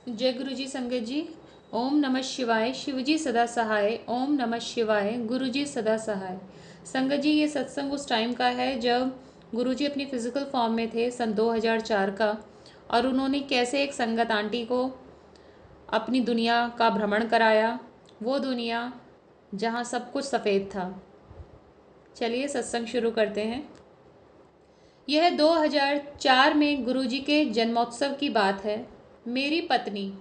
जय गुरु जी संगत जी। ओम नमः शिवाय। शिवजी सदा सहाय। ओम नमः शिवाय। गुरु जी सदा सहाय। संगत जी, ये सत्संग उस टाइम का है जब गुरु जी अपनी फिजिकल फॉर्म में थे, सन 2004 का। और उन्होंने कैसे एक संगत आंटी को अपनी दुनिया का भ्रमण कराया, वो दुनिया जहाँ सब कुछ सफ़ेद था। चलिए सत्संग शुरू करते हैं। यह 2004 में गुरुजी के जन्मोत्सव की बात है। मेरी पत्नी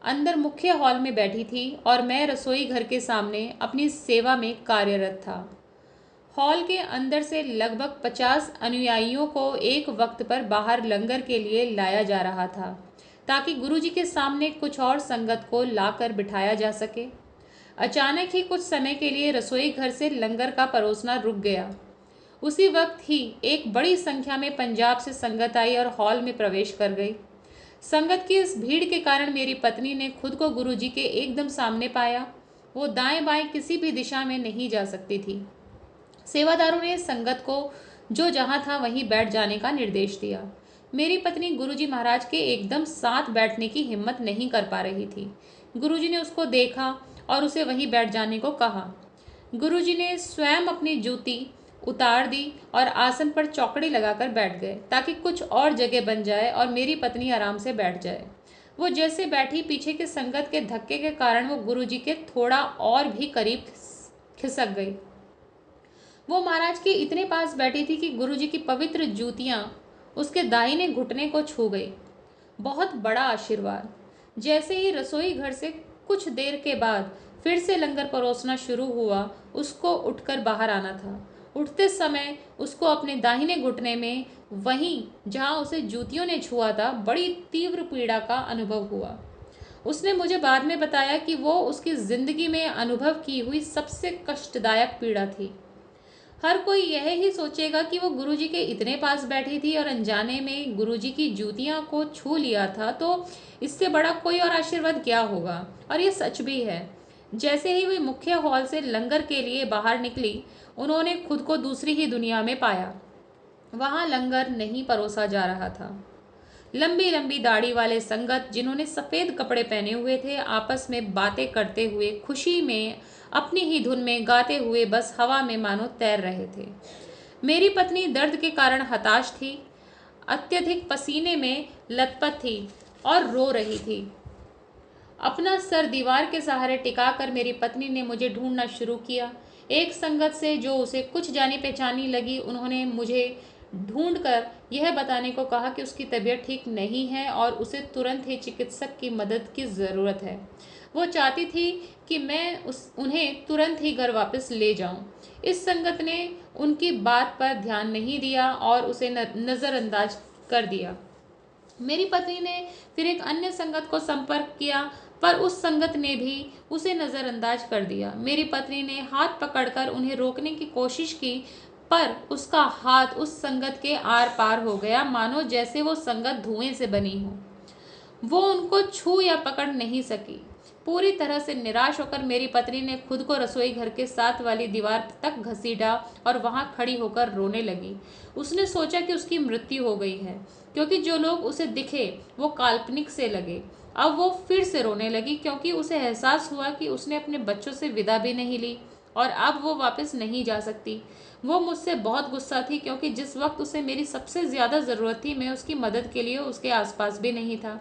अंदर मुख्य हॉल में बैठी थी और मैं रसोई घर के सामने अपनी सेवा में कार्यरत था। हॉल के अंदर से लगभग 50 अनुयायियों को एक वक्त पर बाहर लंगर के लिए लाया जा रहा था, ताकि गुरुजी के सामने कुछ और संगत को लाकर बिठाया जा सके। अचानक ही कुछ समय के लिए रसोई घर से लंगर का परोसना रुक गया। उसी वक्त ही एक बड़ी संख्या में पंजाब से संगत आई और हॉल में प्रवेश कर गई। संगत की इस भीड़ के कारण मेरी पत्नी ने खुद को गुरुजी के एकदम सामने पाया। वो दाएं बाएं किसी भी दिशा में नहीं जा सकती थी। सेवादारों ने संगत को जो जहां था वहीं बैठ जाने का निर्देश दिया। मेरी पत्नी गुरुजी महाराज के एकदम साथ बैठने की हिम्मत नहीं कर पा रही थी। गुरुजी ने उसको देखा और उसे वहीं बैठ जाने को कहा। गुरुजी ने स्वयं अपनी जूती उतार दी और आसन पर चौकड़ी लगाकर बैठ गए, ताकि कुछ और जगह बन जाए और मेरी पत्नी आराम से बैठ जाए। वो जैसे बैठी, पीछे के संगत के धक्के के कारण वो गुरुजी के थोड़ा और भी करीब खिसक गई। वो महाराज के इतने पास बैठी थी कि गुरुजी की पवित्र जूतियां उसके दाहिने घुटने को छू गई। बहुत बड़ा आशीर्वाद। जैसे ही रसोई घर से कुछ देर के बाद फिर से लंगर परोसना शुरू हुआ, उसको उठकर बाहर आना था। उठते समय उसको अपने दाहिने घुटने में, वहीं जहां उसे जूतियों ने छुआ था, बड़ी तीव्र पीड़ा का अनुभव हुआ। उसने मुझे बाद में बताया कि वो उसकी जिंदगी में अनुभव की हुई सबसे कष्टदायक पीड़ा थी। हर कोई यह ही सोचेगा कि वो गुरुजी के इतने पास बैठी थी और अनजाने में गुरुजी की जूतियां को छू लिया था, तो इससे बड़ा कोई और आशीर्वाद क्या होगा। और ये सच भी है। जैसे ही वे मुख्य हॉल से लंगर के लिए बाहर निकली, उन्होंने खुद को दूसरी ही दुनिया में पाया। वहां लंगर नहीं परोसा जा रहा था। लंबी लंबी दाढ़ी वाले संगत, जिन्होंने सफ़ेद कपड़े पहने हुए थे, आपस में बातें करते हुए, खुशी में, अपनी ही धुन में गाते हुए बस हवा में मानो तैर रहे थे। मेरी पत्नी दर्द के कारण हताश थी, अत्यधिक पसीने में लथपथ थी और रो रही थी। अपना सर दीवार के सहारे टिकाकर मेरी पत्नी ने मुझे ढूंढना शुरू किया। एक संगत से जो उसे कुछ जानी पहचानी लगी, उन्होंने मुझे ढूंढकर यह बताने को कहा कि उसकी तबीयत ठीक नहीं है और उसे तुरंत ही चिकित्सक की मदद की ज़रूरत है। वो चाहती थी कि मैं उन्हें तुरंत ही घर वापस ले जाऊं। इस संगत ने उनकी बात पर ध्यान नहीं दिया और उसे नज़रअंदाज कर दिया। मेरी पत्नी ने फिर एक अन्य संगत को संपर्क किया, पर उस संगत ने भी उसे नज़रअंदाज कर दिया। मेरी पत्नी ने हाथ पकड़कर उन्हें रोकने की कोशिश की, पर उसका हाथ उस संगत के आर पार हो गया, मानो जैसे वो संगत धुएं से बनी हो। वो उनको छू या पकड़ नहीं सकी। पूरी तरह से निराश होकर मेरी पत्नी ने खुद को रसोई घर के साथ वाली दीवार तक घसीटा और वहां खड़ी होकर रोने लगी। उसने सोचा कि उसकी मृत्यु हो गई है, क्योंकि जो लोग उसे दिखे वो काल्पनिक से लगे। अब वो फिर से रोने लगी, क्योंकि उसे एहसास हुआ कि उसने अपने बच्चों से विदा भी नहीं ली और अब वो वापस नहीं जा सकती। वो मुझसे बहुत गुस्सा थी, क्योंकि जिस वक्त उसे मेरी सबसे ज़्यादा ज़रूरत थी, मैं उसकी मदद के लिए उसके आसपास भी नहीं था।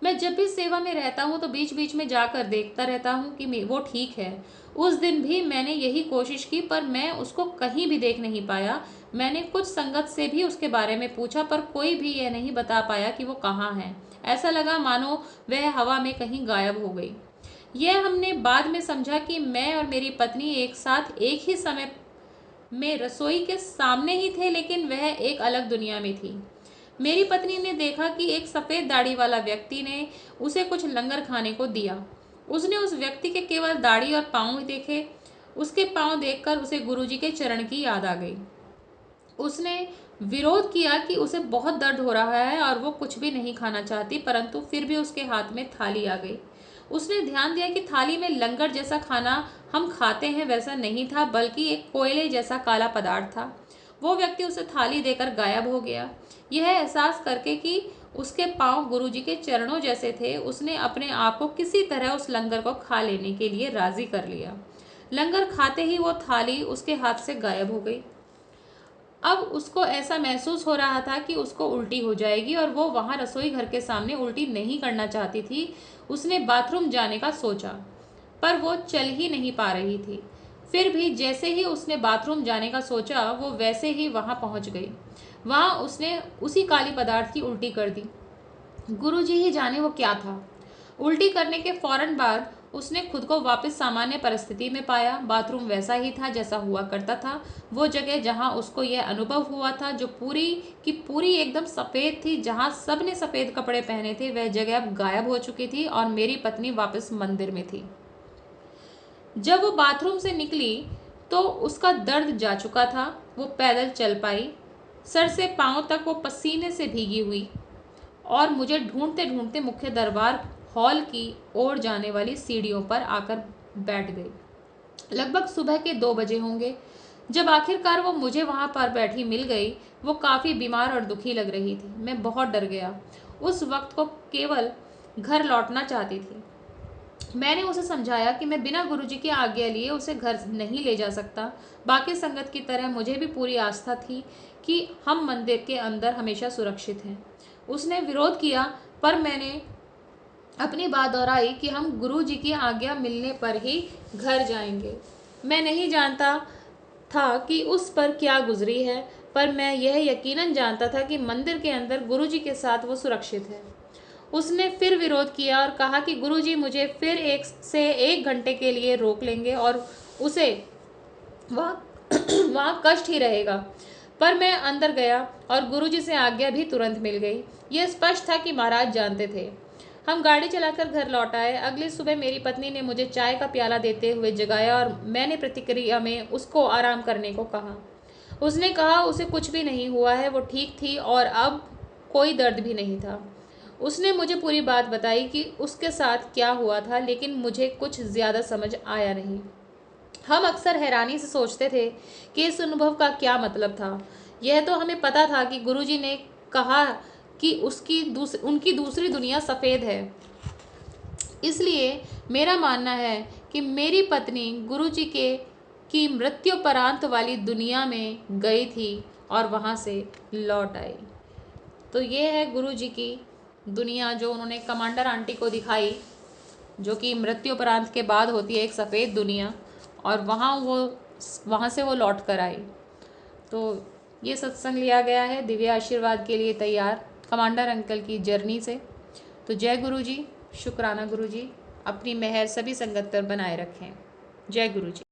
मैं जब भी सेवा में रहता हूँ तो बीच बीच में जाकर देखता रहता हूँ कि वो ठीक है। उस दिन भी मैंने यही कोशिश की, पर मैं उसको कहीं भी देख नहीं पाया। मैंने कुछ संगत से भी उसके बारे में पूछा, पर कोई भी यह नहीं बता पाया कि वो कहाँ है। ऐसा लगा मानो वह हवा में कहीं गायब हो गई। यह हमने बाद में समझा कि मैं और मेरी पत्नी एक साथ एक ही समय में रसोई के सामने ही थे, लेकिन वह एक अलग दुनिया में थी। मेरी पत्नी ने देखा कि एक सफ़ेद दाढ़ी वाला व्यक्ति ने उसे कुछ लंगर खाने को दिया। उसने उस व्यक्ति के केवल दाढ़ी और पाँव ही देखे। उसके पाँव देखकर उसे गुरुजी के चरण की याद आ गई। उसने विरोध किया कि उसे बहुत दर्द हो रहा है और वो कुछ भी नहीं खाना चाहती, परंतु फिर भी उसके हाथ में थाली आ गई। उसने ध्यान दिया कि थाली में लंगर जैसा खाना हम खाते हैं वैसा नहीं था, बल्कि एक कोयले जैसा काला पदार्थ था। वो व्यक्ति उसे थाली देकर गायब हो गया। यह एहसास करके कि उसके पांव गुरुजी के चरणों जैसे थे। उसने अपने आप को किसी तरह उस लंगर को खा लेने के लिए राजी कर लिया। लंगर खाते ही वो थाली उसके हाथ से गायब हो गई। अब उसको ऐसा महसूस हो रहा था कि उसको उल्टी हो जाएगी और वो वहां रसोई घर के सामने उल्टी नहीं करना चाहती थी। उसने बाथरूम जाने का सोचा, पर वो चल ही नहीं पा रही थी। फिर भी जैसे ही उसने बाथरूम जाने का सोचा, वो वैसे ही वहां पहुंच गई। वहां उसने उसी काली पदार्थ की उल्टी कर दी। गुरुजी ही जाने वो क्या था। उल्टी करने के फौरन बाद उसने खुद को वापस सामान्य परिस्थिति में पाया। बाथरूम वैसा ही था जैसा हुआ करता था। वो जगह जहां उसको यह अनुभव हुआ था, जो पूरी की पूरी एकदम सफ़ेद थी, जहां सब ने सफ़ेद कपड़े पहने थे, वह जगह अब गायब हो चुकी थी और मेरी पत्नी वापस मंदिर में थी। जब वो बाथरूम से निकली तो उसका दर्द जा चुका था। वो पैदल चल पाई। सर से पांव तक वो पसीने से भीगी हुई और मुझे ढूंढते ढूंढते मुख्य दरबार हॉल की ओर जाने वाली सीढ़ियों पर आकर बैठ गई। लगभग सुबह के 2 बजे होंगे जब आखिरकार वो मुझे वहां पर बैठी मिल गई। वो काफ़ी बीमार और दुखी लग रही थी। मैं बहुत डर गया। उस वक्त को केवल घर लौटना चाहती थी। मैंने उसे समझाया कि मैं बिना गुरुजी की आज्ञा लिए उसे घर नहीं ले जा सकता। बाकी संगत की तरह मुझे भी पूरी आस्था थी कि हम मंदिर के अंदर हमेशा सुरक्षित हैं। उसने विरोध किया, पर मैंने अपनी बात दोहराई कि हम गुरुजी की आज्ञा मिलने पर ही घर जाएंगे। मैं नहीं जानता था कि उस पर क्या गुजरी है, पर मैं यह यकीनन जानता था कि मंदिर के अंदर गुरुजी के साथ वो सुरक्षित है। उसने फिर विरोध किया और कहा कि गुरुजी मुझे फिर 1 से 1 घंटे के लिए रोक लेंगे और उसे वहाँ वहाँ कष्ट ही रहेगा। पर मैं अंदर गया और गुरुजी से आज्ञा भी तुरंत मिल गई। यह स्पष्ट था कि महाराज जानते थे। हम गाड़ी चलाकर घर लौट आए। अगली सुबह मेरी पत्नी ने मुझे चाय का प्याला देते हुए जगाया और मैंने प्रतिक्रिया में उसको आराम करने को कहा। उसने कहा उसे कुछ भी नहीं हुआ है, वो ठीक थी और अब कोई दर्द भी नहीं था। उसने मुझे पूरी बात बताई कि उसके साथ क्या हुआ था, लेकिन मुझे कुछ ज़्यादा समझ आया नहीं। हम अक्सर हैरानी से सोचते थे कि इस अनुभव का क्या मतलब था। यह तो हमें पता था कि गुरुजी ने कहा कि उनकी दूसरी दुनिया सफ़ेद है। इसलिए मेरा मानना है कि मेरी पत्नी गुरुजी के की मृत्युपरांत वाली दुनिया में गई थी और वहाँ से लौट आई। तो ये है गुरुजी की दुनिया जो उन्होंने कमांडर आंटी को दिखाई, जो कि मृत्युपरांत के बाद होती है एक सफ़ेद दुनिया, और वहाँ से वो लौट कर आई। तो ये सत्संग लिया गया है दिव्य आशीर्वाद के लिए तैयार कमांडर अंकल की जर्नी से। तो जय गुरुजी, शुक्राना गुरुजी, अपनी मेहर सभी संगत पर बनाए रखें। जय गुरुजी।